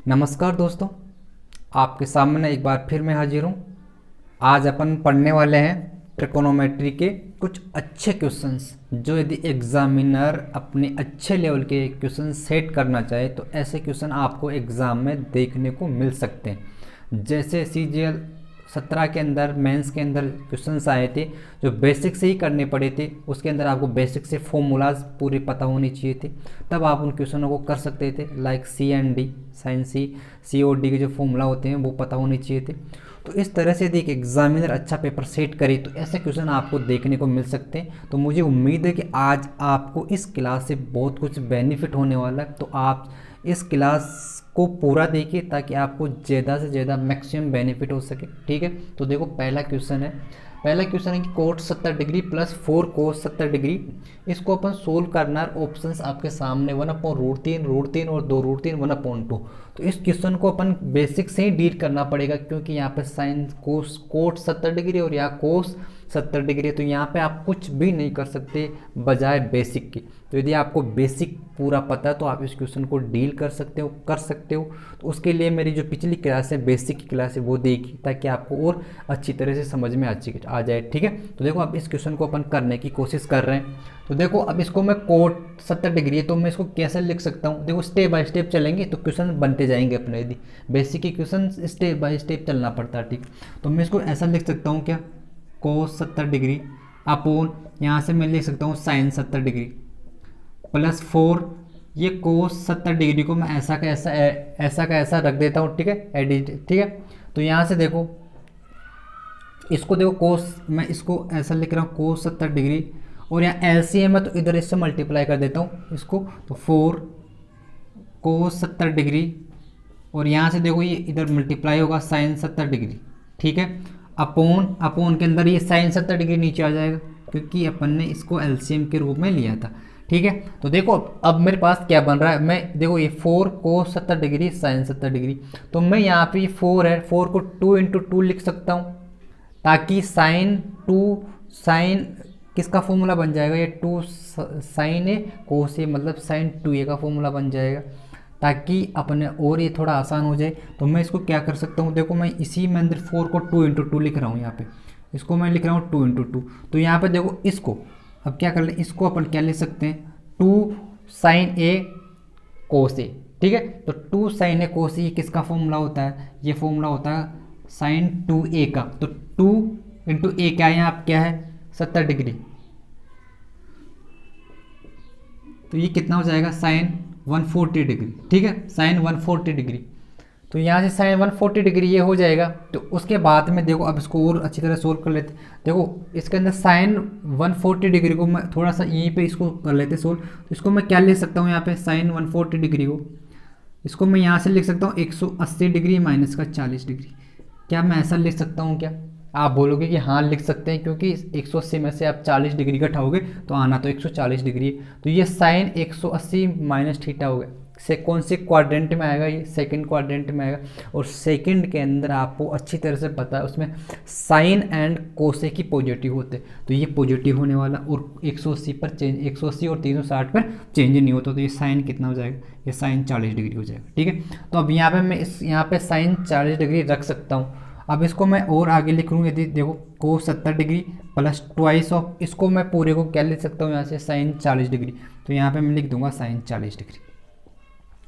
नमस्कार दोस्तों, आपके सामने एक बार फिर मैं हाजिर हूँ। आज अपन पढ़ने वाले हैं ट्रिकोनोमेट्री के कुछ अच्छे क्वेश्चंस, जो यदि एग्जामिनर अपने अच्छे लेवल के क्वेश्चन सेट करना चाहे तो ऐसे क्वेश्चन आपको एग्ज़ाम में देखने को मिल सकते हैं। जैसे CGL 17 के अंदर मेंस के अंदर क्वेश्चंस आए थे जो बेसिक से ही करने पड़े थे। उसके अंदर आपको बेसिक से फॉर्मूलाज पूरे पता होने चाहिए थे, तब आप उन क्वेश्चनों को कर सकते थे। लाइक CND, साइन सी, COD के जो फॉर्मूला होते हैं वो पता होने चाहिए थे। तो इस तरह से यदि एक एग्जामिनर अच्छा पेपर सेट करे तो ऐसे क्वेश्चन आपको देखने को मिल सकते हैं। तो मुझे उम्मीद है कि आज आपको इस क्लास से बहुत कुछ बेनिफिट होने वाला है। तो आप इस क्लास को पूरा देखिए ताकि आपको ज़्यादा से ज़्यादा मैक्सिमम बेनिफिट हो सके। ठीक है, तो देखो पहला क्वेश्चन है कि कोट 70 डिग्री प्लस 4 कोस 70 डिग्री, इसको अपन सोल्व करना है। ऑप्शंस आपके सामने 1/√3, √3 और 2√3, 1/2। तो इस क्वेश्चन को अपन बेसिक से ही डील करना पड़ेगा, क्योंकि यहाँ पे साइन कोस कोट 70 डिग्री और यहाँ कोस 70 डिग्री है। तो यहाँ पे आप कुछ भी नहीं कर सकते बजाय बेसिक की। तो यदि आपको बेसिक पूरा पता है तो आप इस क्वेश्चन को डील कर सकते हो। तो उसके लिए मेरी जो पिछली क्लास है, बेसिक की क्लास है, वो देखिए ताकि आपको और अच्छी तरह से समझ में आ जाए। ठीक है, तो देखो अब इस क्वेश्चन को अपन करने की कोशिश कर रहे हैं। तो देखो अब इसको मैं कोट 70 डिग्री है तो मैं इसको कैसे लिख सकता हूँ। देखो स्टेप बाय स्टेप चलेंगे तो क्वेश्चन बनते जाएंगे अपने। यदि बेसिक के क्वेश्चन स्टेप बाय स्टेप चलना पड़ता है। ठीक, तो मैं इसको ऐसा लिख सकता हूँ क्या, कोस 70 डिग्री अपोन, यहाँ से मैं लिख सकता हूँ साइन 70 डिग्री प्लस 4, ये कोस 70 डिग्री को मैं ऐसा का ऐसा रख देता हूँ। ठीक है, एडिट। ठीक है, तो यहाँ से देखो इसको देखो कोस, मैं इसको ऐसा लिख रहा हूँ कोस 70 डिग्री, और यहाँ LCM है तो इधर इससे मल्टीप्लाई कर देता हूँ इसको। तो 4 कोस 70 डिग्री, और यहाँ से देखो ये इधर मल्टीप्लाई होगा साइन 70 डिग्री। ठीक है, अपोन के अंदर ये साइन 70 डिग्री नीचे आ जाएगा, क्योंकि अपन ने इसको LCM के रूप में लिया था। ठीक है, तो देखो अब मेरे पास क्या बन रहा है। मैं देखो ये 4 कोस 70 डिग्री साइन 70 डिग्री, तो मैं यहाँ पे 4 है, 4 को 2 × 2 लिख सकता हूँ, ताकि साइन किसका फॉर्मूला बन जाएगा, ये 2 साइन ए कोस ए, मतलब साइन 2a का फॉर्मूला बन जाएगा, ताकि अपने और ये थोड़ा आसान हो जाए। तो मैं इसको क्या कर सकता हूँ, देखो मैं इसी में अंदर 4 को 2 × 2 लिख रहा हूँ। यहाँ पे इसको मैं लिख रहा हूँ 2 × 2। तो यहाँ पे देखो इसको अब क्या कर ले, इसको अपन क्या लिख सकते हैं, 2 साइन ए कोस ए। ठीक है, तो 2 साइन ए कोस ए किसका फॉर्मूला होता है, ये फॉर्मूला होता है साइन 2a का। तो 2 × a क्या है, यहाँ क्या है 70 डिग्री, तो ये कितना हो जाएगा साइन 140 डिग्री। ठीक है, साइन 140 डिग्री, तो यहाँ से साइन 140 डिग्री ये हो जाएगा। तो उसके बाद में देखो अब इसको और अच्छी तरह सोल्व कर लेते। देखो इसके अंदर साइन 140 डिग्री को मैं थोड़ा सा यहीं पे इसको कर लेते सोल्व। तो इसको मैं क्या ले सकता हूँ, यहाँ पे साइन 140 डिग्री को इसको मैं यहाँ से लिख सकता हूँ 180 डिग्री माइनस का 40 डिग्री। क्या मैं ऐसा लिख सकता हूँ क्या, आप बोलोगे कि हाँ लिख सकते हैं, क्योंकि 180 में से आप 40 डिग्री घटाओगे तो आना तो 140 डिग्री है। तो ये साइन 180 माइनस थीटा हो गया। से कौन से क्वाड्रेंट में आएगा, ये सेकंड क्वाड्रेंट में आएगा। और सेकंड के अंदर आपको अच्छी तरह से पता है उसमें साइन एंड कोसे की पॉजिटिव होते हैं, तो ये पॉजिटिव होने वाला। और 180 पर चेंज, 180 और 360 पर चेंज नहीं होता, तो ये साइन कितना हो जाएगा, ये साइन 40 डिग्री हो जाएगा। ठीक है, तो अब यहाँ पे मैं यहाँ पे साइन 40 डिग्री रख सकता हूँ। अब इसको मैं और आगे लिख लूँ, यदि देखो कोस 70 डिग्री प्लस ट्वाइस ऑफ, इसको मैं पूरे को क्या लिख सकता हूँ यहाँ से साइन 40 डिग्री। तो यहाँ पे मैं लिख दूंगा साइन 40 डिग्री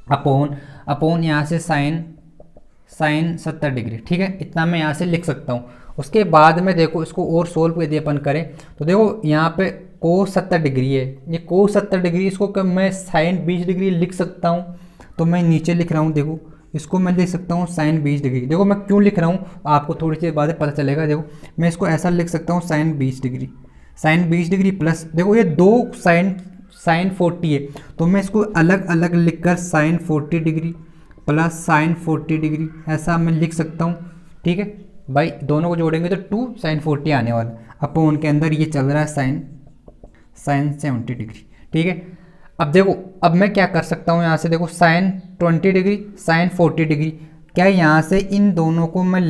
अपोन यहाँ से साइन 70 डिग्री। ठीक है, इतना मैं यहाँ से लिख सकता हूँ। उसके बाद में देखो इसको और सोल्व यदि अपन करें तो देखो यहाँ पे कोस 70 डिग्री है, ये कोस 70 डिग्री, इसको कब मैं साइन 20 डिग्री लिख सकता हूँ। तो मैं नीचे लिख रहा हूँ, देखो इसको मैं लिख सकता हूँ साइन 20 डिग्री। देखो मैं क्यों लिख रहा हूँ आपको थोड़ी सी बाद में पता चलेगा। देखो मैं इसको ऐसा लिख सकता हूँ साइन 20 डिग्री प्लस, देखो ये दो साइन 40 है, तो मैं इसको अलग अलग लिखकर sine 40 degree plus sine 40 degree ऐसा मैं लिख सकता हूँ। ठीक है भाई, दोनों को जोड़ेंगे तो 2 साइन 40 आने वाला। अपोन के अंदर ये चल रहा है साइन 70 डिग्री। ठीक है, अब देखो अब मैं क्या कर सकता हूँ, यहाँ से देखो साइन 20 डिग्री साइन 40 डिग्री, क्या यहाँ से इन दोनों को मैं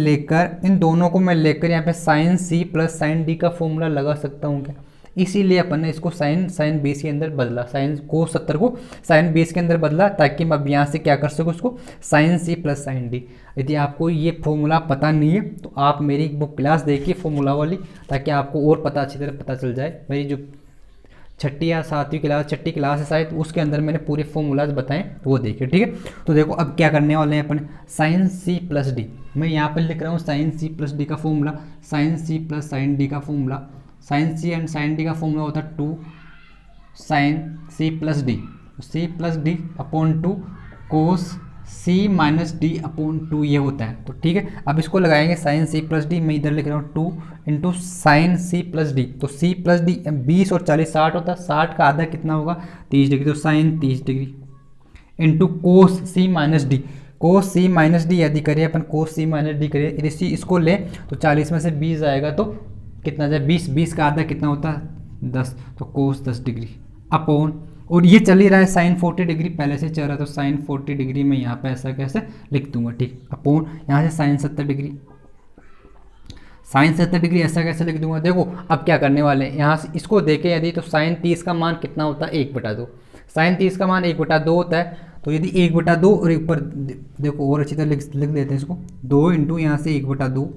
लेकर यहाँ पे sine C plus sine D का फॉर्मूला लगा सकता हूँ क्या। इसीलिए अपन ने इसको साइन साइन बेस के अंदर बदला, साइन कोस 70 को साइन बेस के अंदर बदला, ताकि मैं अब यहाँ से क्या कर सकूँ उसको sine C plus sine D. यदि आपको ये फॉर्मूला पता नहीं है तो आप मेरी वो क्लास देखिए फॉर्मूला वाली, ताकि आपको और पता अच्छी तरह पता चल जाए। मेरी जो छठी या सातवीं क्लास, छठी क्लास है शायद, उसके अंदर मैंने पूरे फॉर्मूलाज बताएं, वो देखिए, ठीक है। तो देखो अब क्या करने वाले हैं अपन, साइन सी प्लस डी, मैं यहाँ पर लिख रहा हूँ साइन सी प्लस डी का formula, sine C plus sine D का formula, sine C and sine D का फॉर्मूला होता है 2 sine C plus D, C plus D upon 2 cos C minus D upon 2 ये होता है। तो ठीक है, अब इसको लगाएंगे साइन सी प्लस डी, मैं इधर लिख रहा हूँ 2 into sine C plus D, तो सी प्लस डी 20 और 40 60 होता है, 60 का आधा कितना होगा 30 डिग्री, तो sign 30 degree into cos C minus D, cos C minus D यदि करें अपन, कोस सी माइनस डी करें, यदि इसको ले तो 40 में से 20 आएगा तो कितना जाए 20, 20 का आधा कितना होता है 10, तो कोस 10 डिग्री अपॉन, और ये चल ही रहा है साइन 40 डिग्री पहले से चल रहा है, तो साइन 40 डिग्री में यहाँ पे ऐसा कैसे लिख दूंगा, ठीक, अपॉन यहाँ से साइन 70 डिग्री, साइन 70 डिग्री ऐसा कैसे लिख दूंगा। देखो अब क्या करने वाले हैं, यहाँ से इसको देखें यदि, तो साइन 30 का मान कितना होता है 1/2, साइन 30 का मान 1/2 होता है, तो यदि 1/2 और ऊपर देखो और अच्छी तरह लिख देते हैं इसको, 2 इंटू यहाँ से 1/2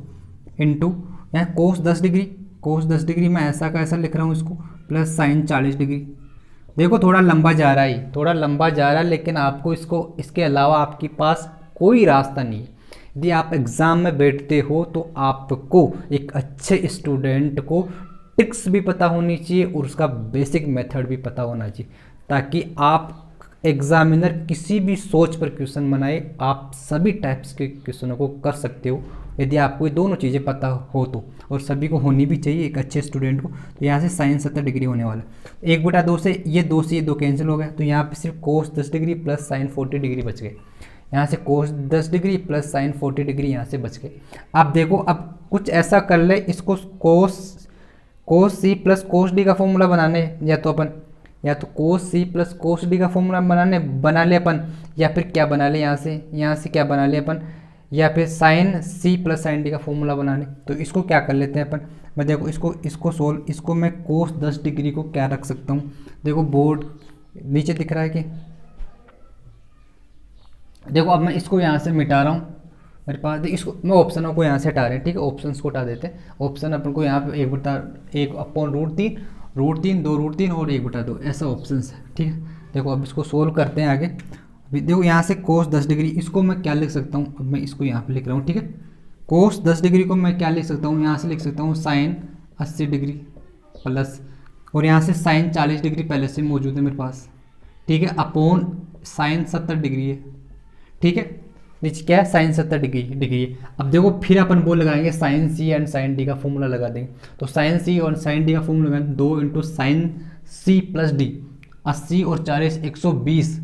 इंटू यहाँ कोस 10 डिग्री, कोस 10 डिग्री में ऐसा का ऐसा लिख रहा हूँ इसको, प्लस साइन 40 डिग्री। देखो थोड़ा लंबा जा रहा है, थोड़ा लंबा जा रहा है, लेकिन आपको इसको इसके अलावा आपके पास कोई रास्ता नहीं है। यदि आप एग्ज़ाम में बैठते हो तो आपको एक अच्छे स्टूडेंट को ट्रिक्स भी पता होनी चाहिए और उसका बेसिक मेथड भी पता होना चाहिए, ताकि आप एग्जामिनर किसी भी सोच पर क्वेश्चन बनाए, आप सभी टाइप्स के क्वेश्चनों को कर सकते हो यदि आपको ये दोनों चीज़ें पता हो तो, और सभी को होनी भी चाहिए एक अच्छे स्टूडेंट को। तो यहाँ से साइन 70 डिग्री होने वाला, 1/2 से ये 2 कैंसिल हो गए, तो यहाँ पे सिर्फ कोस 10 डिग्री प्लस साइन 40 डिग्री बच गए, यहाँ से कोस 10 डिग्री प्लस साइन 40 डिग्री यहाँ से बच गए। अब देखो अब कुछ ऐसा कर ले, इसको कोस सी प्लस कोस डी का फॉर्मूला बनाने, या तो कोस सी प्लस कोस डी का फॉर्मूला बना ले अपन, या फिर क्या बना ले यहाँ से क्या बना ले अपन, या फिर sine C plus sine D का फॉर्मूला बनाने। तो इसको क्या कर लेते हैं अपन, मैं देखो इसको मैं कोस 10 डिग्री को क्या रख सकता हूँ, देखो बोर्ड नीचे दिख रहा है कि, देखो अब मैं इसको यहाँ से मिटा रहा हूँ, मेरे पास इसको मैं ऑप्शनों को यहाँ से हटा रहे हैं, ठीक है, ऑप्शंस को हटा देते हैं। ऑप्शन अपन को यहाँ पे 1 अपॉन √3, √3 2√3 और 1/2 ऐसा ऑप्शन है, ठीक है। देखो अब इसको सोल्व करते हैं आगे। अभी देखो यहाँ से कोस 10 डिग्री, इसको मैं क्या लिख सकता हूँ, अब मैं इसको यहाँ पे लिख रहा हूँ, ठीक है। कोस 10 डिग्री को मैं क्या लिख सकता हूँ, यहाँ से लिख सकता हूँ साइन 80 डिग्री प्लस, और यहाँ से साइन 40 डिग्री पहले से मौजूद है मेरे पास, ठीक है, अपॉन साइन 70 डिग्री है, ठीक है, नीचे क्या है साइन 70 डिग्री है। अब देखो फिर अपन वो लगाएंगे sine C and sine D का फॉर्मूला लगा देंगे, तो साइन सी और साइन डी का फॉर्मूला लगाएंगे 2 into sine C plus D, 80 और 40 120,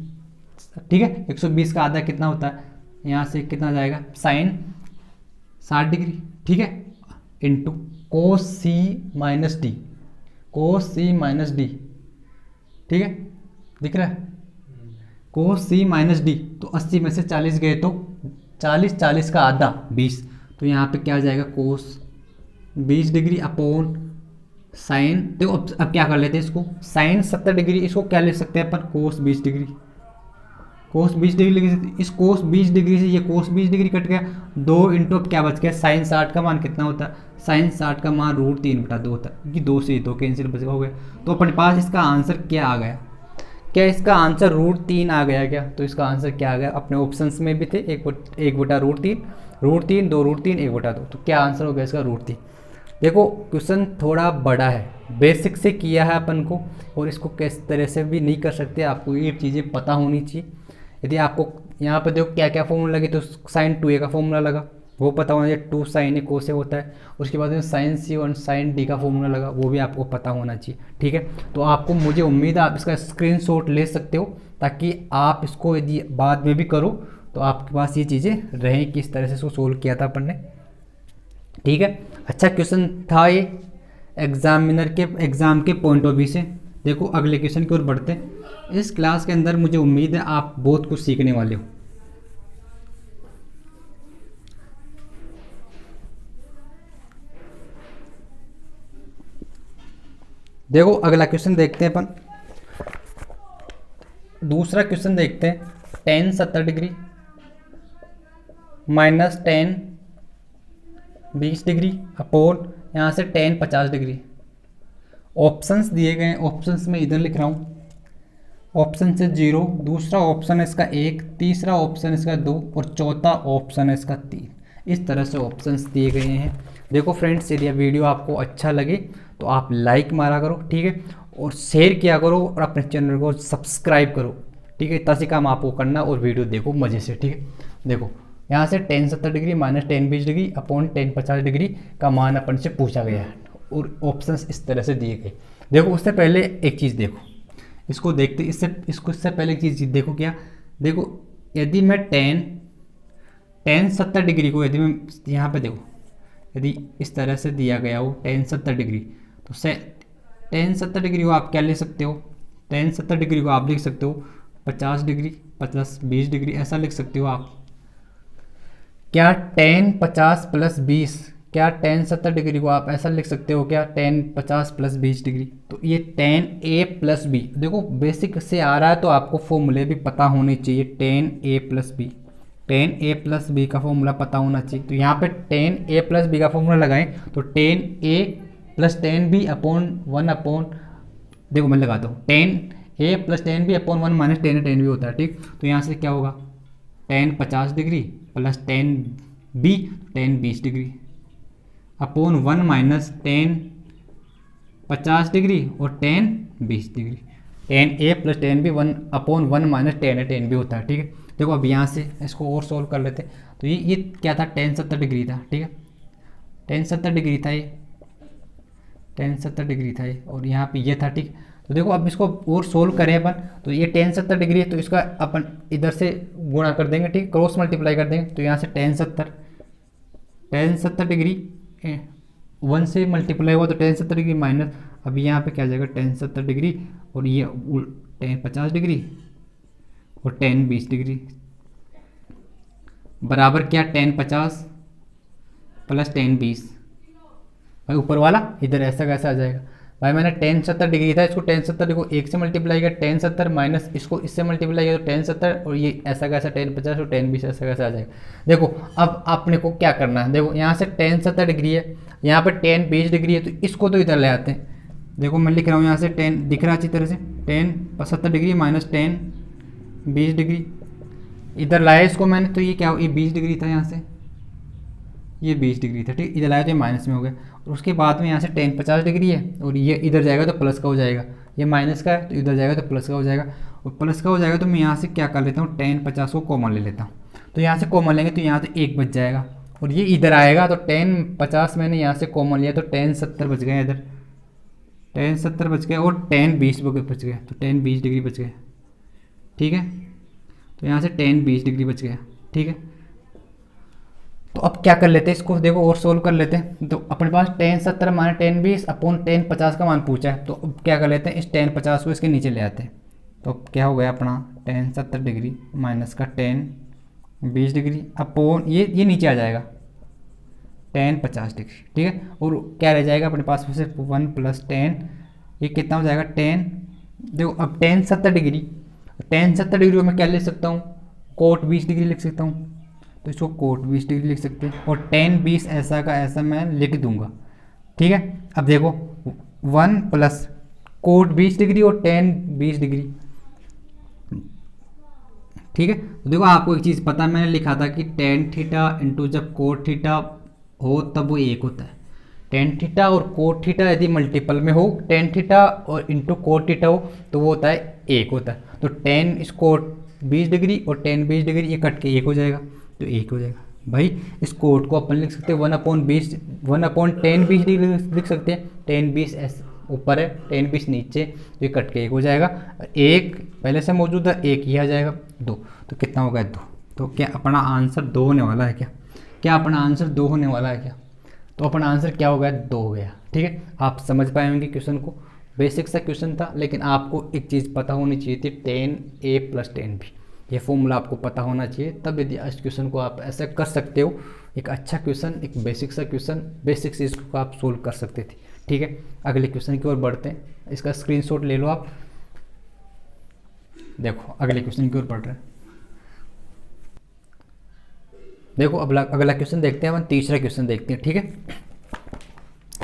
ठीक है, 120 का आधा कितना होता है, यहाँ से कितना जाएगा साइन 60 डिग्री, ठीक है, into cos C minus D, cos C minus D, ठीक है, दिख रहा है, कोस सी माइनस डी, तो 80 में से 40 गए तो 40 का आधा 20, तो यहाँ पे क्या आ जाएगा कोस 20 डिग्री अपॉन साइन, देखो अब क्या कर लेते हैं इसको, साइन 70 डिग्री, इसको क्या ले सकते हैं अपन कोस 20 डिग्री, कोस 20 डिग्री लिख सकते, इस कोस 20 डिग्री से ये कोस 20 डिग्री कट गया, 2 इंटू अब क्या बच गया साइन 60 का मान कितना होता है, साइन 60 का मान √3/2 होता है, क्योंकि 2 से 2 कैंसिल बच हो गया। तो अपने पास इसका आंसर क्या आ गया, क्या इसका आंसर √3 आ गया क्या, तो इसका आंसर क्या आ गया, अपने ऑप्शंस में भी थे 1/√3, √3 2√3 1/2, तो क्या आंसर हो गया इसका √3। देखो क्वेश्चन थोड़ा बड़ा है, बेसिक से किया है अपन को, और इसको किस तरह से भी नहीं कर सकते, आपको ये चीज़ें पता होनी चाहिए। यदि आपको यहाँ पर देखो क्या क्या फॉर्मूला लगे, तो साइन 2a का फॉर्मूला लगा, वो पता होना चाहिए, 2 साइन ए कोसे होता है, उसके बाद में साइन सी और साइन डी का फॉर्मूला लगा, वो भी आपको पता होना चाहिए, ठीक है। तो आपको मुझे उम्मीद है आप इसका स्क्रीनशॉट ले सकते हो, ताकि आप इसको यदि बाद में भी करो तो आपके पास ये चीज़ें रहें कि इस तरह से इसको सोल्व किया था अपन ने, ठीक है। अच्छा क्वेश्चन था ये एग्ज़ाम के पॉइंट ऑफ व्यू से। देखो अगले क्वेश्चन की ओर बढ़ते हैं। इस क्लास के अंदर मुझे उम्मीद है आप बहुत कुछ सीखने वाले हो। देखो अगला क्वेश्चन देखते हैं अपन। दूसरा क्वेश्चन देखते हैं। Ten 70 degree minus tan 20 degree upon यहाँ से टेन 50 डिग्री। ऑप्शंस दिए गए हैं, ऑप्शंस में इधर लिख रहा हूँ। ऑप्शन से 0, दूसरा ऑप्शन है इसका 1, तीसरा ऑप्शन है इसका 2 और चौथा ऑप्शन है इसका 3। इस तरह से ऑप्शंस दिए गए हैं। देखो फ्रेंड्स, यदि वीडियो आपको अच्छा लगे तो आप लाइक मारा करो, ठीक है, और शेयर किया करो और अपने चैनल को सब्सक्राइब करो, ठीक है। इतना सी काम आपको करना और वीडियो देखो मज़े से, ठीक है। देखो यहाँ से ten 70 degree minus tan 20 degree upon tan 50 degree का मान अपन से पूछा गया है और ऑप्शंस इस तरह से दिए गए। देखो उससे पहले एक चीज़ देखो, इसको देखते इससे पहले एक चीज़ देखो। क्या देखो, यदि मैं टेन 70 डिग्री को यदि मैं यहाँ पे देखो, यदि इस तरह से दिया गया हो टेन 70 डिग्री, तो टेन 70 डिग्री को आप क्या ले सकते हो, टेन 70 डिग्री को आप लिख सकते हो 50 डिग्री प्लस 20 डिग्री, ऐसा लिख सकते हो आप। क्या टेन 50 प्लस 20, क्या टेन 70 डिग्री को आप ऐसा लिख सकते हो क्या, टेन 50 प्लस 20 डिग्री। तो ये टेन ए प्लस बी, देखो बेसिक से आ रहा है तो आपको फॉर्मूले भी पता होने चाहिए। Tan A plus B, tan A plus B का फॉर्मूला पता होना चाहिए। तो यहाँ पे टेन ए प्लस बी का फॉर्मूला लगाएं तो tan A plus tan B upon one upon, देखो मैं लगाता हूँ, tan A plus tan B upon one minus tan B होता है, ठीक। तो यहाँ से क्या होगा, tan 50 degree plus tan B, tan 20 degree upon one minus ten 50 degree और tan 20 degree. Tan A plus tan B one upon one minus tan B होता है, ठीक है। देखो अब यहाँ से इसको और सोल्व कर लेते हैं। तो ये क्या था, टेन 70 डिग्री था, ठीक है, टेन 70 डिग्री था ये, टेन 70 डिग्री था ये, और यहाँ पे ये था, ठीक। तो देखो अब इसको और सोल्व करें अपन, तो ये टेन 70 डिग्री है तो इसका अपन इधर से गुणा कर देंगे, ठीक, क्रॉस मल्टीप्लाई कर देंगे। तो यहाँ से टेन 70 डिग्री वन से मल्टीप्लाई हुआ तो टेन 70 डिग्री माइनस, अब यहाँ पे क्या जाएगा, टेन 70 डिग्री और ये टेन 50 डिग्री और टेन 20 डिग्री बराबर क्या, टेन 50 प्लस टेन 20। भाई ऊपर वाला इधर ऐसा कैसा आ जाएगा, भाई मैंने टेन 70 डिग्री था, इसको टेन 70 को एक से मल्टीप्लाई किया, टेन 70 माइनस इसको इससे मल्टीप्लाई किया तो टेन 70 और ये ऐसा कैसा टेन 50 और टेन 20 ऐसा कैसा आ जाएगा। देखो अब आपने को क्या करना है, देखो यहाँ से टेन 70 डिग्री है, यहाँ पर टेन 20 डिग्री है, तो इसको तो इधर ले आते हैं। देखो मैं लिख रहा हूँ यहाँ से टेन दिख रहा है अच्छी तरह से, ten 70 degree minus tan 20 degree, इधर लाया इसको मैंने, तो ये क्या हो, ये 20 डिग्री था, यहाँ से ये 20 डिग्री था, ठीक, इधर लाया तो ये माइनस में हो गया। और उसके बाद में यहाँ से टेन 50 डिग्री है और ये इधर जाएगा तो प्लस का हो जाएगा, ये माइनस का है तो इधर जाएगा तो प्लस का हो जाएगा, और प्लस का हो जाएगा तो मैं यहाँ से क्या कर लेता हूँ, टेन 50 को कॉमन ले लेता हूँ। तो यहाँ से कॉमन लेंगे तो यहाँ से एक बच जाएगा और ये इधर आएगा, तो टेन 50 मैंने यहाँ से कॉमन लिया तो टेन 70 बच गया, इधर टेन 70 बच गया और टेन 20 बच गया, तो टेन 20 डिग्री बच गया, ठीक है। तो यहाँ से टेन 20 डिग्री बच गया, ठीक है। तो अब क्या कर लेते हैं इसको, देखो और सोल्व कर लेते हैं। तो अपने पास tan 70 minus tan 20 upon tan 50 का मान पूछा है, तो अब क्या कर लेते हैं, इस टेन 50 को इसके नीचे ले आते हैं। तो अब क्या हो गया अपना, टेन 70 डिग्री माइनस का टेन 20 डिग्री अपॉन ये नीचे आ जाएगा टेन 50 डिग्री, ठीक है। और क्या रह जाएगा अपने पास फिर से वन प्लस टेन, ये कितना हो जाएगा टेन, देखो अब टेन 70 डिग्री को मैं क्या ले सकता हूँ, कोट 20 डिग्री लिख सकता हूँ, तो इसको कोट 20 डिग्री लिख सकते हैं और टेन 20 ऐसा का ऐसा मैं लिख दूंगा, ठीक है। अब देखो वन प्लस कोट 20 डिग्री और टेन 20 डिग्री, ठीक है। तो देखो आपको एक चीज़ पता है, मैंने लिखा था कि टेन थीटा इंटू जब कोट थीटा हो तब वो एक होता है। टेन थीटा और कोट थीटा यदि मल्टीपल में हो, टेन थीटा और इंटू कोट थीटा हो तो वो होता है एक होता है। तो टेन इस कोट 20 डिग्री और टेन 20 डिग्री ये कट के एक हो जाएगा, तो एक हो जाएगा। भाई इस कोट को अपन लिख सकते हैं वन अपॉन टेन 20 डिग्री लिख सकते हैं, टेन 20 ऊपर है टेन 20 नीचे, तो ये कट के एक हो जाएगा, एक पहले से मौजूद है एक ही आ जाएगा दो, तो कितना हो गया दो। तो क्या अपना आंसर दो होने वाला है, क्या अपना आंसर दो होने वाला है क्या, तो अपना आंसर क्या हो गया, दो हो गया, ठीक है। आप समझ पाए होंगे क्वेश्चन को, बेसिक सा क्वेश्चन था, लेकिन आपको एक चीज़ पता होनी चाहिए थी, ten A plus tan B, ये फॉर्मूला आपको पता होना चाहिए, तब यदि इस क्वेश्चन को आप ऐसा कर सकते हो, एक अच्छा क्वेश्चन, एक बेसिक सा क्वेश्चन, बेसिक चीज़ को आप सोल्व कर सकते थे, ठीक है, अगले क्वेश्चन की ओर बढ़ते हैं, इसका स्क्रीनशॉट ले लो आप। देखो अगले क्वेश्चन की ओर बढ़ रहे हैं। देखो अगला क्वेश्चन देखते हैं, अपन तीसरा क्वेश्चन देखते हैं। ठीक है,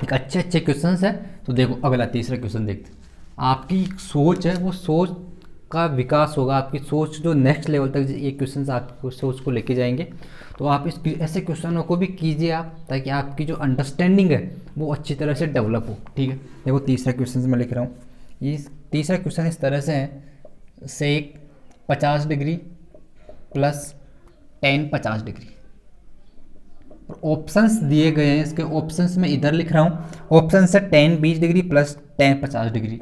एक अच्छे क्वेश्चन है। तो देखो अगला तीसरा क्वेश्चन देखते हैं। आपकी सोच है, वो सोच का विकास होगा, आपकी सोच जो नेक्स्ट लेवल तक ये क्वेश्चन आपको सोच को लेके जाएंगे। तो आप इस ऐसे क्वेश्चनों को भी कीजिए आप, ताकि आपकी जो अंडरस्टैंडिंग है वो अच्छी तरह से डेवलप हो। ठीक है, देखो तीसरा क्वेश्चन मैं लिख रहा हूँ। ये तीसरा क्वेश्चन इस तरह से है, सेक 50 degree plus tan 50 degree. Options दिए गए हैं, इसके ऑप्शंस में इधर लिख रहा हूँ। ऑप्शन है tan 20 degree plus tan 50 degree,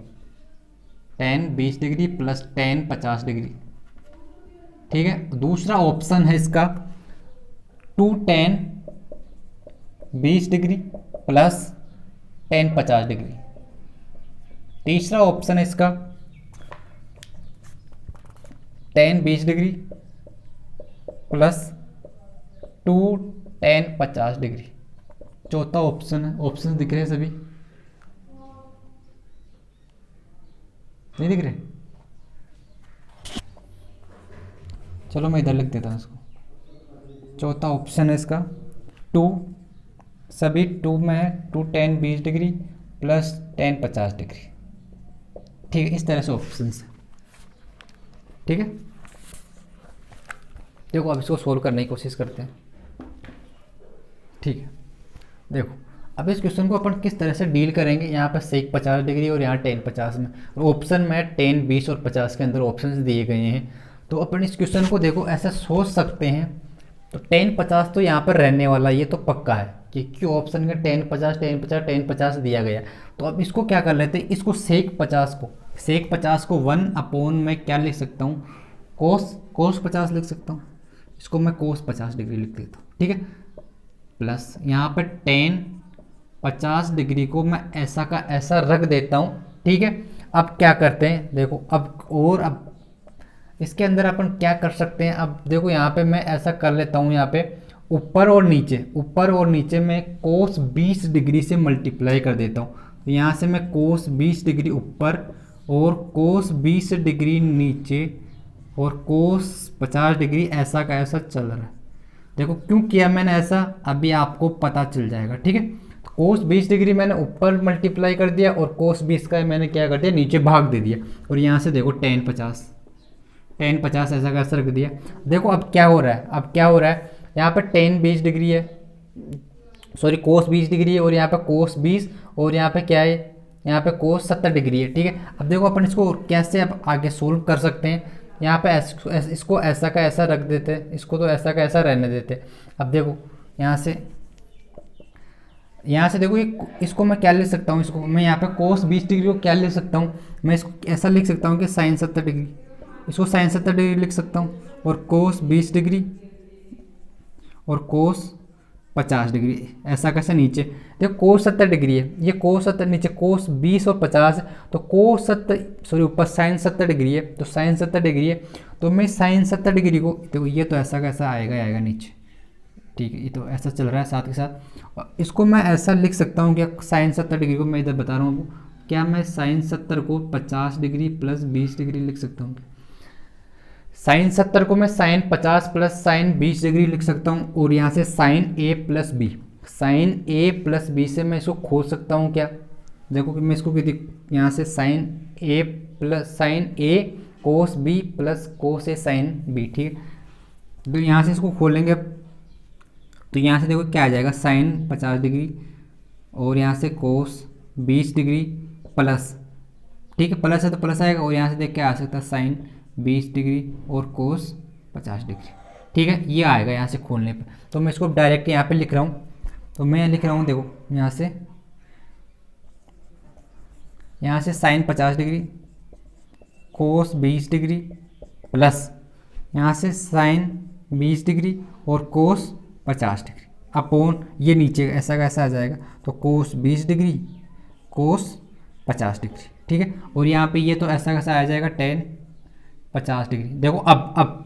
tan 20 degree plus tan 50 degree. ठीक है, दूसरा ऑप्शन है इसका two tan 20 degree plus tan 50 degree. तीसरा ऑप्शन है इसका tan 20 degree plus two tan 50 degree. चौथा ऑप्शन है, ऑप्शन दिख रहे हैं सभी, नहीं दिख रहे? चलो मैं इधर लिख देता हूँ इसको। चौथा ऑप्शन है इसका टू, सभी टू में है, two tan 20 degree plus tan 50 degree. ठीक है, इस तरह से ऑप्शन है। ठीक है, देखो अब इसको सोल्व करने की कोशिश करते हैं। ठीक है, देखो अब इस क्वेश्चन को अपन किस तरह से डील करेंगे। यहाँ पर सेक 50 डिग्री और यहाँ टेन 50 में, और ऑप्शन में टेन 20 और 50 के अंदर ऑप्शन दिए गए हैं। तो अपन इस क्वेश्चन को देखो ऐसा सोच सकते हैं, तो टेन 50 तो यहाँ पर रहने वाला, ये तो पक्का है कि ऑप्शन में टेन 50 दिया गया। तो अब इसको क्या कर लेते हैं, इसको सेक 50 को 1 अपॉन में क्या लिख सकता हूँ, कोस 50 लिख सकता हूँ। इसको मैं कोस 50 डिग्री लिख देता हूँ। ठीक है, प्लस यहाँ पर टेन 50 डिग्री को मैं ऐसा का ऐसा रख देता हूँ। ठीक है, अब क्या करते हैं, देखो अब इसके अंदर अपन क्या कर सकते हैं। अब देखो यहाँ पे मैं ऐसा कर लेता हूँ, यहाँ पे ऊपर और नीचे मैं कोस 20 डिग्री से मल्टीप्लाई कर देता हूँ। तो यहाँ से मैं कोस 20 डिग्री ऊपर और कोस 20 डिग्री नीचे और कोस 50 डिग्री ऐसा का ऐसा चल रहा है। देखो क्यों किया मैंने ऐसा, अभी आपको पता चल जाएगा। ठीक है, तो कोस 20 डिग्री मैंने ऊपर मल्टीप्लाई कर दिया और कोस 20 का मैंने क्या कर दिया, नीचे भाग दे दिया। और यहाँ से देखो टेन 50 ऐसा कैसा रख दिया। देखो अब क्या हो रहा है, यहाँ पर टेन 20 डिग्री है, सॉरी कोस 20 डिग्री है, और यहाँ पे कोस 20, और यहाँ पे क्या है, यहाँ पे कोस 70 डिग्री है। ठीक है, अब देखो अपन इसको कैसे अब आगे सोल्व कर सकते हैं। यहाँ पे इसको ऐसा का ऐसा रख देते हैं, इसको तो ऐसा का ऐसा रहने देते हैं। अब देखो यहाँ से देखो इसको मैं क्या लिख सकता हूँ, इसको मैं यहाँ पे कोस 20 डिग्री को क्या लिख सकता हूँ, मैं इसको ऐसा लिख सकता हूँ कि साइन 70 डिग्री, इसको साइन 70 डिग्री लिख सकता हूँ, और कोस 20 डिग्री और कोस 50 डिग्री ऐसा कैसे नीचे। देखो कोस 70 डिग्री है, ये कोस 70 नीचे कोस 20 और 50 है, तो कोस 70 सॉरी ऊपर साइन 70 डिग्री है, तो साइन 70 डिग्री है, तो मैं साइन 70 डिग्री को देखो ये तो ऐसा कैसा आएगा नीचे। ठीक है, ये तो ऐसा चल रहा है साथ के साथ, और इसको मैं ऐसा लिख सकता हूँ कि साइन 70 डिग्री को मैं इधर बता रहा हूँ, क्या मैं साइन 70 को 50 डिग्री प्लस 20 डिग्री लिख सकता हूँ। साइन 70 को मैं साइन 50 प्लस साइन 20 डिग्री लिख सकता हूँ, और यहाँ से साइन ए प्लस बी से मैं इसको खोज सकता हूँ क्या। देखो कि मैं इसको यहाँ से साइन ए प्लस साइन ए कोस बी प्लस कोस ए साइन बी। ठीक है, तो यहाँ से इसको खोलेंगे, तो यहाँ से देखो क्या आ जाएगा, साइन 50 डिग्री और यहाँ से कोस 20 डिग्री प्लस, ठीक है प्लस है तो प्लस आएगा, और यहाँ से देख क्या आ सकता है, साइन 20 डिग्री और कोस 50 डिग्री। ठीक है, ये आएगा यहाँ से खोलने पे। तो मैं इसको डायरेक्ट यहाँ पे लिख रहा हूँ, तो मैं लिख रहा हूँ देखो यहाँ से sine 50 degree cos 20 degree plus यहाँ से साइन 20 डिग्री और कोस 50 डिग्री अपॉन ये नीचे ऐसा कैसा आ जाएगा, तो कोस 20 डिग्री कोस 50 डिग्री। ठीक है, और यहाँ पे ये तो ऐसा कैसा आ जाएगा टेन 50 डिग्री। देखो अब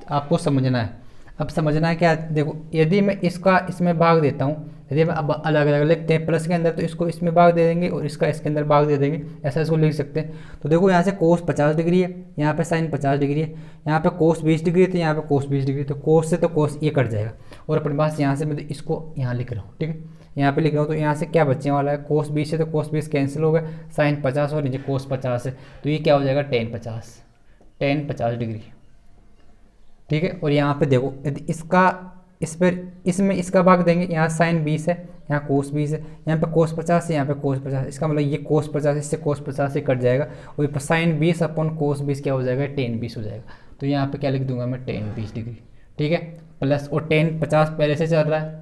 आपको समझना है, अब समझना है क्या, देखो यदि मैं इसका इसमें भाग देता हूँ, यदि मैं अब अलग अलग लिखते हैं प्लस के अंदर तो इसको इसमें भाग दे देंगे और इसका इसके अंदर भाग दे देंगे, ऐसा इसको लिख सकते हैं। तो देखो यहाँ से कोस 50 डिग्री है, यहाँ पे साइन 50 डिग्री है, यहाँ पे कोस 20 डिग्री है तो यहाँ पे कोस 20 डिग्री, तो कोस से तो कोस ये कट जाएगा और अपने पास यहाँ से मैं इसको यहाँ लिख रहा हूँ, ठीक है यहाँ पे लिख रहा हूँ। तो यहाँ से क्या बचने वाला है, कोस 20 है तो कोस 20 कैंसिल हो गया, साइन 50 और नीचे कोस 50 है तो ये क्या हो जाएगा टेन 50 डिग्री, ठीक है। और यहाँ पे देखो यदि इसका इस पर इसमें इसका भाग देंगे, यहाँ साइन 20 है, यहाँ कोस 20 है, यहाँ पे कोस 50 है, यहाँ पे कोस 50, इसका मतलब ये कोस 50 इससे कोस 50 से कट जाएगा और साइन 20 अपॉन कोस 20 क्या हो जाएगा, टेन 20 हो जाएगा। तो यहाँ पे क्या लिख दूंगा मैं, टेन 20 डिग्री, ठीक है। प्लस और टेन 50 पहले से चल रहा है,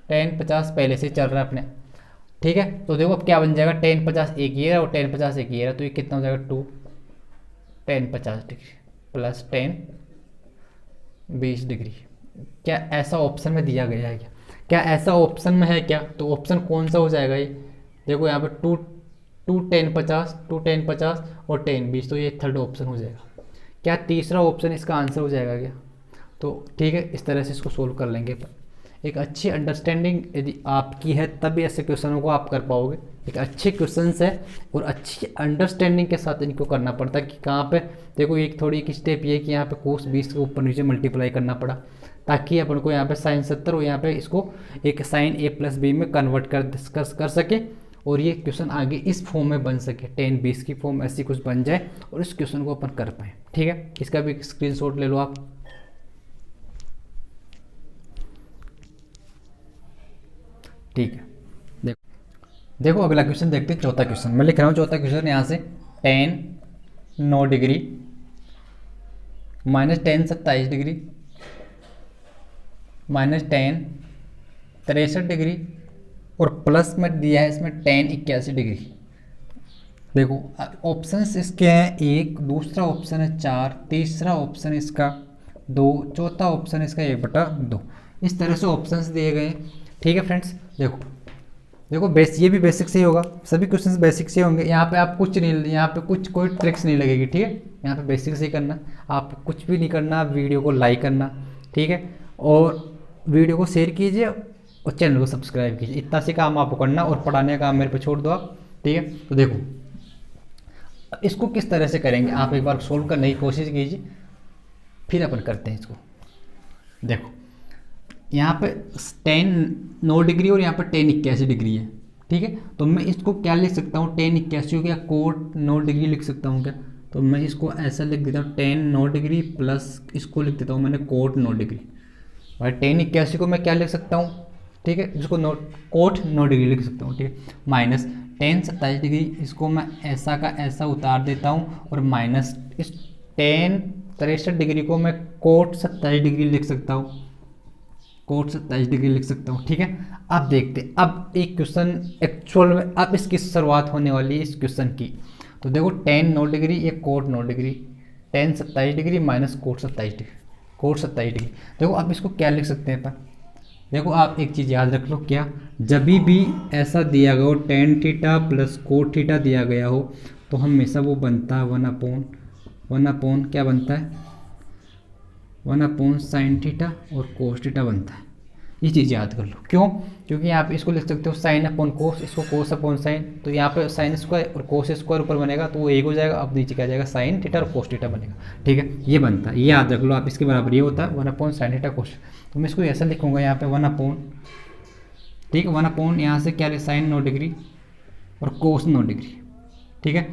टेन 50 पहले से चल रहा है अपने, ठीक है। तो देखो अब क्या बन जाएगा, टेन 50 एक ये रहा और टेन 50 एक ये रहा, तो ये कितना हो जाएगा, ten 50 degree plus ten 20 degree. क्या ऐसा ऑप्शन में दिया गया है क्या ऐसा ऑप्शन में है क्या, तो ऑप्शन कौन सा हो जाएगा ये, देखो यहाँ पे टू टेन 50 और टेन 20, तो ये थर्ड ऑप्शन हो जाएगा। क्या तीसरा ऑप्शन इसका आंसर हो जाएगा क्या, तो ठीक है इस तरह से इसको सोल्व कर लेंगे। एक अच्छी अंडरस्टैंडिंग यदि आपकी है तभी ऐसे क्वेश्चनों को आप कर पाओगे। एक अच्छे क्वेश्चंस है और अच्छी अंडरस्टैंडिंग के साथ इनको करना पड़ता है कि कहाँ पे, देखो एक थोड़ी एक स्टेप ये कि यहाँ पे कोस 20 के ऊपर नीचे मल्टीप्लाई करना पड़ा ताकि अपन को यहाँ पे साइन 70 और यहाँ पे इसको एक साइन a प्लस बी में कन्वर्ट कर सके और ये क्वेश्चन आगे इस फॉर्म में बन सके, टेन 20 की फॉर्म ऐसी कुछ बन जाए और इस क्वेश्चन को अपन कर पाए, ठीक है। इसका भी स्क्रीनशॉट ले लो आप। ठीक है, देखो अगला क्वेश्चन देखते हैं, चौथा क्वेश्चन मैं लिख रहा हूँ। चौथा क्वेश्चन यहाँ से ten 9 degree minus ten 27 degree minus ten 63 degree और प्लस में दिया है इसमें टेन 81 डिग्री। देखो ऑप्शंस इसके हैं, एक, दूसरा ऑप्शन है 4, तीसरा ऑप्शन इसका 2, चौथा ऑप्शन इसका 1/2। इस तरह से ऑप्शंस दिए गए हैं, ठीक है फ्रेंड्स। देखो ये भी बेसिक से ही होगा, सभी क्वेश्चंस बेसिक से होंगे। यहाँ पे आप कुछ नहीं, यहाँ पे कोई ट्रिक्स नहीं लगेगी, ठीक है। यहाँ पे बेसिक से ही करना, आप कुछ भी नहीं करना, वीडियो को लाइक करना, ठीक है, और वीडियो को शेयर कीजिए और चैनल को सब्सक्राइब कीजिए। इतना सी काम आपको करना और पढ़ाने का काम मेरे पे छोड़ दो आप, ठीक है। तो देखो इसको किस तरह से करेंगे, आप एक बार सोल्व करने की कोशिश कीजिए, फिर अपन करते हैं इसको। देखो यहाँ पे टेन 9 डिग्री और यहाँ पर टेन 81 डिग्री है, ठीक है। तो मैं इसको क्या लिख सकता हूँ, टेन 81 क्या कोट 9 डिग्री लिख सकता हूँ क्या, तो मैं इसको ऐसा लिख देता हूँ, टेन 9 डिग्री प्लस इसको लिख देता हूँ मैंने कोट 9 डिग्री। और टेन 81 को मैं क्या लिख सकता हूँ, ठीक है, इसको कोट 9 डिग्री लिख सकता हूँ, ठीक है। माइनस टेन 27 डिग्री, इसको मैं ऐसा का ऐसा उतार देता हूँ और माइनस इस टेन 63 डिग्री को मैं कोट 27 डिग्री लिख सकता हूँ, कोट 27 डिग्री लिख सकता हूँ, ठीक है। अब देखते हैं, अब एक क्वेश्चन एक्चुअल में अब इसकी शुरुआत होने वाली है इस क्वेश्चन की। तो देखो टेन 9 डिग्री, ये cot 9 degree, tan 27 degree minus cot 27 degree, cot 27 degree. देखो अब इसको क्या लिख सकते हैं अपन, देखो आप एक चीज़ याद रख लो, क्या जब भी ऐसा दिया गया हो tan theta plus cot theta दिया गया हो तो हमेशा वो बनता है वन अपॉन क्या बनता है, 1 साइन थीटा और कोस थीटा बनता है। ये चीज़ याद कर लो, क्यों, क्योंकि यहाँ पे इसको लिख सकते हो साइन अपॉन कोस, इसको कोस अपॉन साइन, तो यहाँ पे साइन स्क्वायर और कोस स्क्वायर ऊपर बनेगा तो वो एक हो जाएगा, अब नीचे क्या जाएगा साइन थीटा और कोस थीटा बनेगा, ठीक है। ये बनता है, ये याद रख लो आप, इसके बराबर ये होता है 1 साइन थीटा कोस। तो मैं इसको ऐसा लिखूँगा यहाँ पे 1, ठीक है, 1 यहाँ से क्या साइन 9 डिग्री और कोस 9 डिग्री, ठीक है।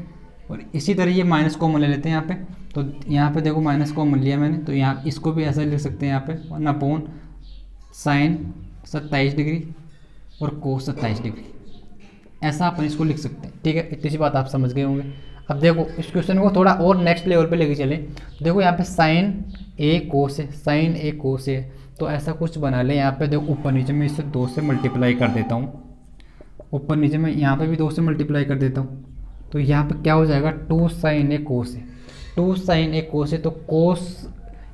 और इसी तरह ये माइनस कॉमन ले लेते हैं यहाँ पे, तो यहाँ पे देखो माइनस कॉमन लिया मैंने, तो यहाँ इसको भी ऐसा लिख सकते हैं यहाँ पे 1 साइन 27 डिग्री और कोस 27 डिग्री, ऐसा अपन इसको लिख सकते हैं, ठीक है। इतनी सी बात आप समझ गए होंगे। अब देखो इस क्वेश्चन को थोड़ा और नेक्स्ट लेवल पे लेके चलें, देखो यहाँ पे साइन ए कोस है, साइन ए कोस है, तो ऐसा कुछ बना लें। यहाँ पे देखो ऊपर नीचे मैं इसे 2 से मल्टीप्लाई कर देता हूँ, ऊपर नीचे मैं यहाँ पे भी 2 से मल्टीप्लाई कर देता हूँ, तो यहाँ पे क्या हो जाएगा 2 साइन ए कोस है, 2 साइन ए कोस है, तो कोस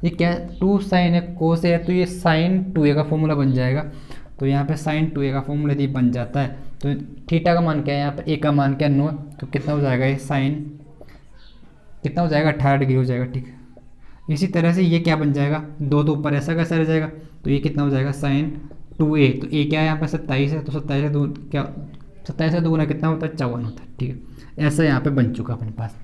ये क्या 2 साइन ए कोस है, तो ये साइन 2a का फॉर्मूला बन जाएगा। तो यहाँ पे साइन 2a का फॉर्मूला यदि बन जाता है तो थीटा का मान क्या है, यहाँ पे a का मान क्या 9, तो कितना हो जाएगा ये साइन कितना हो जाएगा 18 डिग्री हो जाएगा, ठीक है। इसी तरह से ये क्या बन जाएगा, दो तो ऊपर ऐसा कैसा रह जाएगा, तो ये कितना हो जाएगा साइन 2a। तो a क्या है यहाँ पे 27 है, तो 27 से दो क्या, 27 से दूना कितना होता है 54 होता है। ठीक है, ऐसा यहाँ पे बन चुका अपने पास।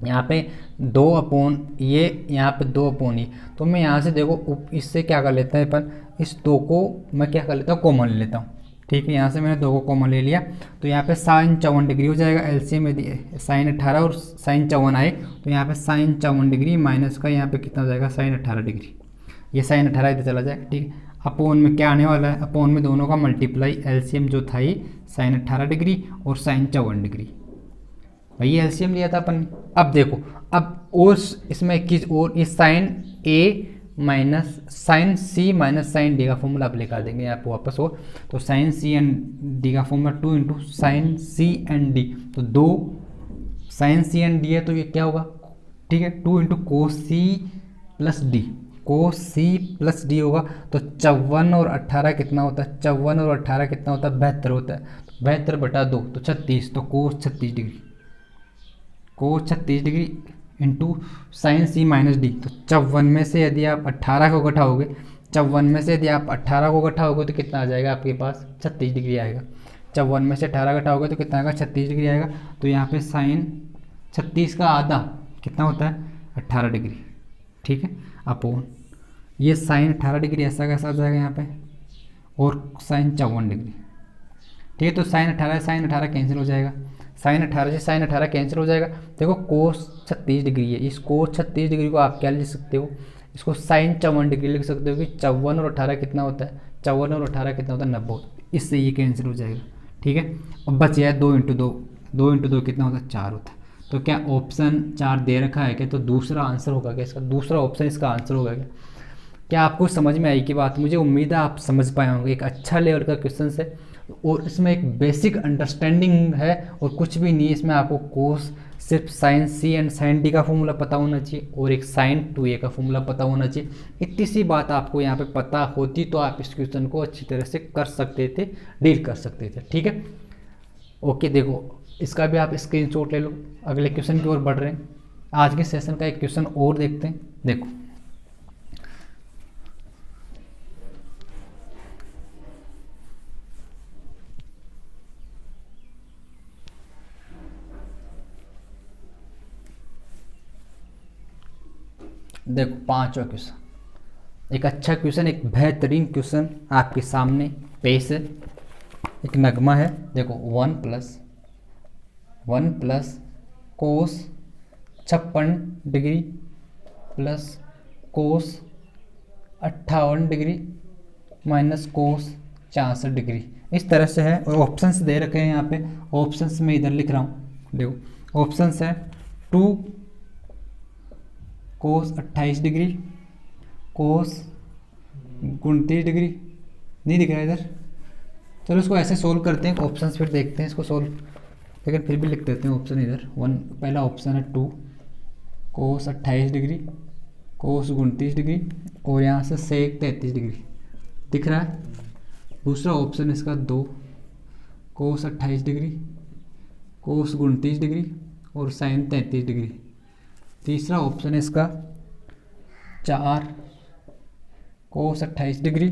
यहाँ पे 2 अपॉन ये, यहाँ पे 2 अपॉन ये। तो मैं यहाँ से देखो इससे क्या कर लेता है अपन, इस 2 को मैं क्या कर लेता हूँ, कॉमन ले लेता हूँ। ठीक है, यहाँ से मैंने 2 को कॉमन ले लिया, तो यहाँ पे साइन 54 डिग्री हो जाएगा। एलसीएम यदि साइन 18 और साइन 54 आए तो यहाँ पे साइन 54 डिग्री माइनस का यहाँ पे कितना हो जाएगा साइन 18 डिग्री। ये साइन 18 इधर चला जाएगा। ठीक है, अपोन में क्या आने वाला है, अपोन में दोनों का मल्टीप्लाई, एलसीएम जो था ये साइन 18 डिग्री और साइन 54 डिग्री, भाई ये एलसीएम लिया था अपन। अब देखो, अब और इसमें एक चीज़ और, ये sine A minus sine C minus sine D का फॉर्मूला आप लेकर देंगे यहाँ पे वापस हो, तो साइन सी एंड डी का formula 2 into sine C and D, तो 2 साइन सी एंड डी है तो ये क्या होगा, ठीक है 2 into cos C plus D, cos C plus D होगा। तो 54 और 18 कितना होता है, 54 और 18 कितना होता है 72 होता है, 72 बटा 2 तो 36, तो कोस 36 डिग्री, कोस 36 degree into sine C minus D. तो 54 में से यदि आप 18 को घटाओगे, 54 में से यदि आप 18 को घटाओगे तो कितना आ जाएगा आपके पास 36 डिग्री आएगा। 54 में से 18 घटाओगे तो कितना आएगा 36 डिग्री आएगा। तो यहाँ पे साइन 36 का आधा कितना होता है 18 डिग्री। ठीक है, अपोन ये साइन 18 डिग्री ऐसा कैसा आ जाएगा यहाँ पे, और साइन 54 डिग्री। ठीक है, तो साइन 18 कैंसिल हो जाएगा, साइन 18 से साइन 18 कैंसिल हो जाएगा। देखो कोस 36 डिग्री है, इस कोस 36 डिग्री को आप क्या लिख सकते हो, इसको साइन 54 डिग्री लिख सकते हो कि 54 और 18 कितना होता है, 54 और 18 कितना होता है 90, इससे ये कैंसिल हो जाएगा। ठीक है, अब बच गया 2 इंटू 2, 2 इंटू 2 कितना होता है 4 होता है। तो क्या ऑप्शन 4 दे रखा है क्या, तो दूसरा आंसर होगा क्या इसका, दूसरा ऑप्शन इसका आंसर होगा क्या। क्या आपको समझ में आई की बात, मुझे उम्मीद है आप समझ पाए होंगे। एक अच्छा लेवल का क्वेश्चन है और इसमें एक बेसिक अंडरस्टैंडिंग है और कुछ भी नहीं है इसमें। आपको कोर्स सिर्फ sine C and sine D का फॉर्मूला पता होना चाहिए और एक साइन 2a का फॉर्मूला पता होना चाहिए। इतनी सी बात आपको यहाँ पे पता होती तो आप इस क्वेश्चन को अच्छी तरह से कर सकते थे, डील कर सकते थे। ठीक है, ओके, देखो इसका भी आप स्क्रीनशॉट ले लो। अगले क्वेश्चन की ओर बढ़ रहे हैं, आज के सेशन का एक क्वेश्चन और देखते हैं। देखो देखो पांचवा क्वेश्चन, एक अच्छा क्वेश्चन, एक बेहतरीन क्वेश्चन आपके सामने पेश है, एक नगमा है। देखो 1 plus cos 56 degree plus cos 58 degree minus cos 64 degree, इस तरह से है। और ऑप्शंस दे रखे हैं यहाँ पे, ऑप्शंस में इधर लिख रहा हूँ। देखो ऑप्शंस है 2 कोस 28 डिग्री, कोस 29 डिग्री, नहीं दिख रहा इधर। चलो इसको ऐसे सोल्व करते हैं, ऑप्शंस फिर देखते हैं इसको सोल्व, लेकिन फिर भी लिख देते हैं ऑप्शन इधर। पहला ऑप्शन है 2 कोस 28 डिग्री, कोस 29 डिग्री और यहाँ से सेक 33 डिग्री दिख रहा है। दूसरा ऑप्शन इसका 2 कोस 28 डिग्री, कोस 29 डिग्री और साइन 33 डिग्री। तीसरा ऑप्शन है इसका 4 कोस 28 डिग्री,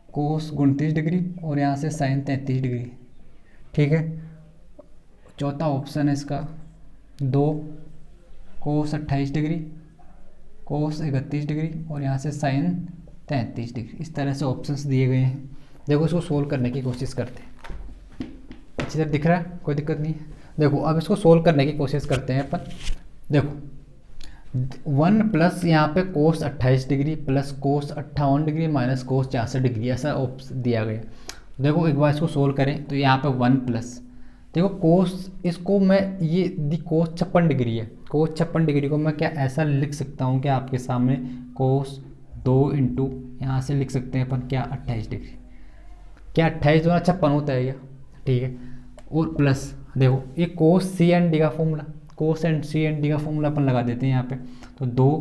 कोस 29 डिग्री और यहाँ से साइन 33 डिग्री। ठीक है, चौथा ऑप्शन है इसका 2 कोस 28 डिग्री, कोस 31 डिग्री और यहाँ से साइन 33 डिग्री। इस तरह से ऑप्शंस दिए गए हैं। देखो इसको सोल्व करने की कोशिश करते हैं। अच्छी तरह दिख रहा है, कोई दिक्कत नहीं है। देखो अब इसको सोल्व करने की कोशिश करते हैं अपन। देखो 1 प्लस यहाँ पे कोस 28 degree plus cos 58 degree minus cos 64 degree, ऐसा ऑप्शन दिया गया। देखो एक बार इसको सोल्व करें तो यहाँ पे 1 प्लस, देखो कोस, इसको मैं ये कोस 56 डिग्री है, कोस 56 डिग्री को मैं क्या ऐसा लिख सकता हूँ क्या आपके सामने, कोस 2 इंटू यहाँ से लिख सकते हैं अपन क्या 28 डिग्री, क्या 28 दूना 56 होता है क्या। ठीक है, और प्लस देखो ये कोस सी एंड डी का formula, cos and C and D का फॉर्मूला अपन लगा देते हैं यहाँ पे। तो 2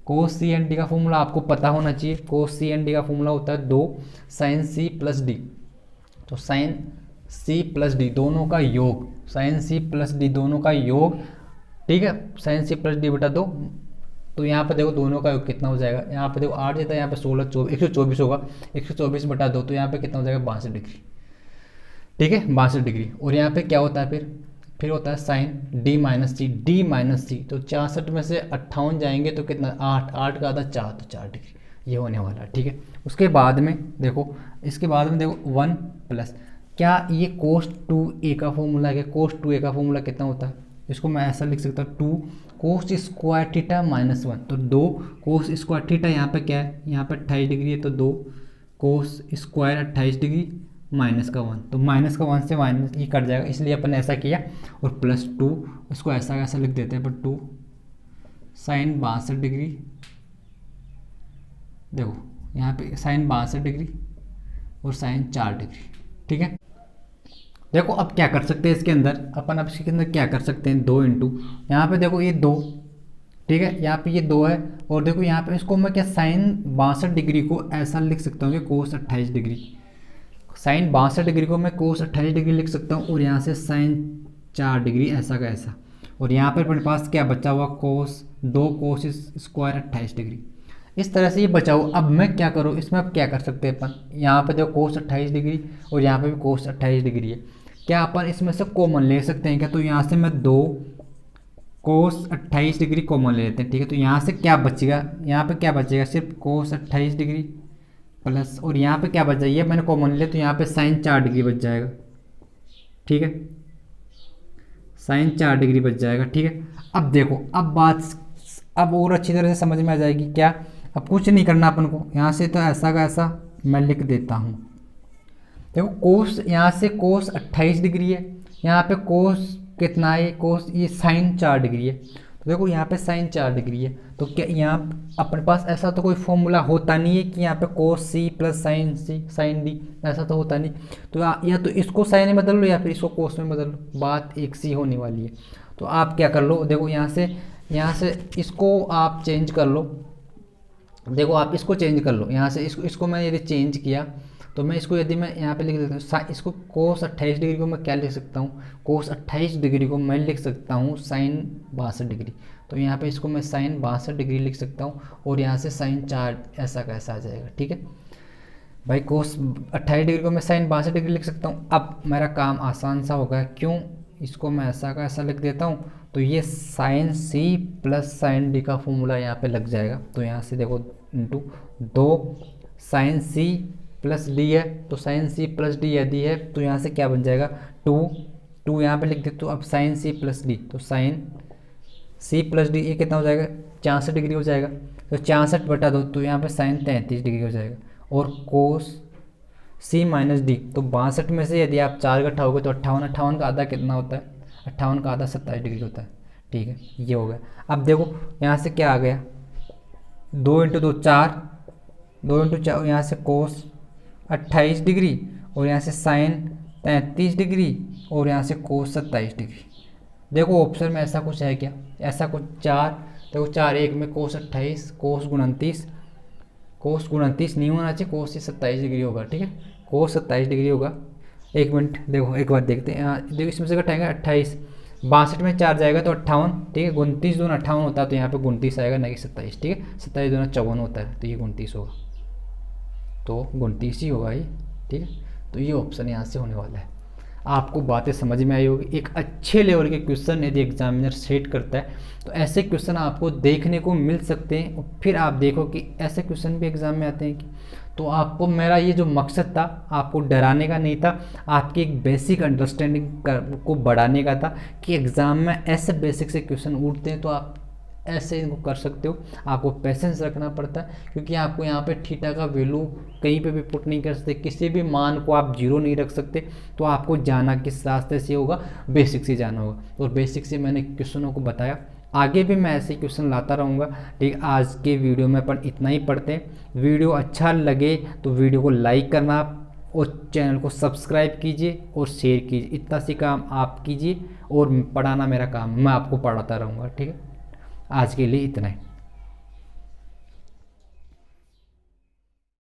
कोस सी एंड डी का फॉर्मूला आपको पता होना चाहिए। कोस सी एंड डी का फॉर्मूला होता है 2 साइन सी प्लस डी, तो साइन सी प्लस डी दोनों का योग, साइन सी प्लस डी दोनों का योग। ठीक है, साइन सी प्लस डी बटा 2 तो यहाँ पे देखो दोनों का योग कितना हो जाएगा, यहाँ पे देखो 8 देता है, यहाँ पे 16 24 124 होगा, 124 बटा 2, तो यहाँ पे कितना हो जाएगा 62 डिग्री। ठीक है 62 डिग्री। और यहाँ पे क्या होता है फिर होता है साइन डी माइनस सी, तो 66 में से 58 जाएंगे तो कितना 8, 8 का आधा 4, तो 4 डिग्री ये होने वाला है। ठीक है उसके बाद में देखो, इसके बाद में देखो 1 प्लस, क्या ये कोस 2a का फॉर्मूला है, कोस 2a का फॉर्मूला कितना होता है, इसको मैं ऐसा लिख सकता हूँ 2 कोस स्क्वायर थीटा माइनस 1, तो 2 कोस स्क्वायर थीटा यहाँ पे क्या है, यहाँ पे 28 डिग्री है, तो 2 कोस स्क्वायर 28 डिग्री माइनस का 1, तो माइनस का 1 से माइनस ये कट जाएगा, इसलिए अपन ऐसा किया। और प्लस 2 इसको ऐसा लिख देते हैं, पर 2 साइन 62 डिग्री, देखो यहाँ पे साइन 62 डिग्री और साइन 4 डिग्री। ठीक है देखो अब क्या कर सकते हैं इसके अंदर, अपन अब इसके अंदर क्या कर सकते हैं, 2 इंटू यहाँ पे देखो ये 2, ठीक है यहाँ पे ये 2 है, और देखो यहाँ पे इसको मैं क्या साइन 62 डिग्री को ऐसा लिख सकता हूँ कि कोस 28 डिग्री, साइन 62 डिग्री को मैं कोस 28 डिग्री लिख सकता हूँ, और यहाँ से साइन 4 डिग्री ऐसा का ऐसा, और यहाँ पर अपने पास क्या बचा हुआ कोस 2 कोस स्क्वायर 28 डिग्री, इस तरह से ये बचा हुआ। अब मैं क्या करूँ इसमें, अब क्या कर सकते हैं अपन, यहाँ पे देखो कोस 28 डिग्री और यहाँ पे भी कोस 28 डिग्री है, क्या अपन इसमें से कॉमन ले सकते हैं क्या, तो यहाँ से मैं 2 कोस 28 डिग्री कॉमन ले लेते हैं। ठीक है तो यहाँ से क्या बचेगा, यहाँ पे क्या बचेगा, सिर्फ कोस 28 डिग्री प्लस, और यहाँ पे क्या बच जाएगी, मैंने कॉमन ले तो यहाँ पे साइन 4 डिग्री बच जाएगा। ठीक है साइन 4 डिग्री बच जाएगा। ठीक है अब देखो अब बात अब और अच्छी तरह से समझ में आ जाएगी क्या, अब कुछ नहीं करना अपन को, यहाँ से तो ऐसा का ऐसा मैं लिख देता हूँ। देखो कोस यहाँ से कोस 28 डिग्री है, यहाँ पे कोस कितना है, कोस ये साइन 4 डिग्री है, तो देखो यहाँ पे साइन 4 डिग्री है, तो क्या यहाँ अपने पास ऐसा तो कोई फॉर्मूला होता नहीं है कि यहाँ पे कोस सी प्लस साइन सी साइन डी, ऐसा तो होता नहीं, तो या तो इसको साइन में बदल लो या फिर इसको कोस में बदल लो, बात एक सी होने वाली है। तो आप क्या कर लो, देखो यहाँ से इसको आप चेंज कर लो, देखो आप इसको चेंज कर लो, यहाँ से इसको मैं यदि चेंज किया तो मैं इसको यदि मैं यहाँ पे लिख देता हूँ, इसको कोस 28 डिग्री को मैं क्या लिख सकता हूँ, कोस 28 डिग्री को मैं लिख सकता हूँ साइन 62 डिग्री, तो यहाँ पे इसको मैं साइन 62 डिग्री लिख सकता हूँ, और यहाँ से साइन 4 ऐसा कैसा आ जाएगा। ठीक है भाई कोस 28 डिग्री को मैं साइन 62 डिग्री लिख सकता हूँ। अब मेरा काम आसान सा हो गया, क्यों, इसको मैं ऐसा का ऐसा लिख देता हूँ, तो ये sine C plus sine D का फॉर्मूला यहाँ पे लग जाएगा। तो यहाँ से देखो into 2 sine C plus D है, तो साइन सी प्लस डी यदि है तो यहाँ से क्या बन जाएगा 2 यहाँ पे लिख दे, तो अब साइन सी प्लस डी, तो साइन सी प्लस डी ये कितना हो जाएगा 64 डिग्री हो जाएगा, तो 64 बटा 2, तो यहाँ पे साइन 33 डिग्री हो जाएगा। और कोस सी माइनस डी, तो 62 में से यदि आप 4 घटाओगे तो 58 का आधा कितना होता है, 58 का आधा 27 डिग्री होता है। ठीक है ये हो गया। अब देखो यहाँ से क्या आ गया, 2 इंटू 2 4, 2 इंटू 4, यहाँ से कोस 28 डिग्री और यहाँ से साइन 33 डिग्री और यहाँ से कोस 27 डिग्री। देखो ऑप्शन में ऐसा कुछ है क्या, ऐसा कुछ 4, देखो 4 1 में कोस 28 कोस 29 नहीं होना चाहिए, कोस से 27 डिग्री होगा। ठीक है कोस 27 डिग्री होगा। एक मिनट देखो एक बार देखते हैं, यहाँ देखो इसमें से घटाएंगे 28, 62 में 4 जाएगा तो 58। ठीक है 29 दूना 58 होता है, तो यहाँ पे 29 आएगा ना कि 27। ठीक है 27 दूना 54 होता है, तो ये 29 होगा, तो 29 ही होगा ये। ठीक है तो ये ऑप्शन यहाँ से होने वाला है। आपको बातें समझ में आई होगी। एक अच्छे लेवल के क्वेश्चन यदि एग्जामिनर सेट करता है तो ऐसे क्वेश्चन आपको देखने को मिल सकते हैं, और फिर आप देखो कि ऐसे क्वेश्चन भी एग्जाम में आते हैं कि, तो आपको मेरा ये जो मकसद था आपको डराने का नहीं था, आपकी एक बेसिक अंडरस्टैंडिंग को बढ़ाने का था कि एग्ज़ाम में ऐसे बेसिक से क्वेश्चन उठते हैं तो आप ऐसे इनको कर सकते हो। आपको पेशेंस रखना पड़ता है, क्योंकि आपको यहाँ पे थीटा का वैल्यू कहीं पे भी पुट नहीं कर सकते, किसी भी मान को आप जीरो नहीं रख सकते। तो आपको जाना किस रास्ते से होगा, बेसिक से जाना होगा, और बेसिक से मैंने क्वेश्चनों को बताया। आगे भी मैं ऐसे क्वेश्चन लाता रहूँगा। ठीक आज के वीडियो में अपन इतना ही पढ़ते हैं। वीडियो अच्छा लगे तो वीडियो को लाइक करना और चैनल को सब्सक्राइब कीजिए और शेयर कीजिए। इतना सी काम आप कीजिए और पढ़ाना मेरा काम, मैं आपको पढ़ाता रहूँगा। ठीक है आज के लिए इतना ही।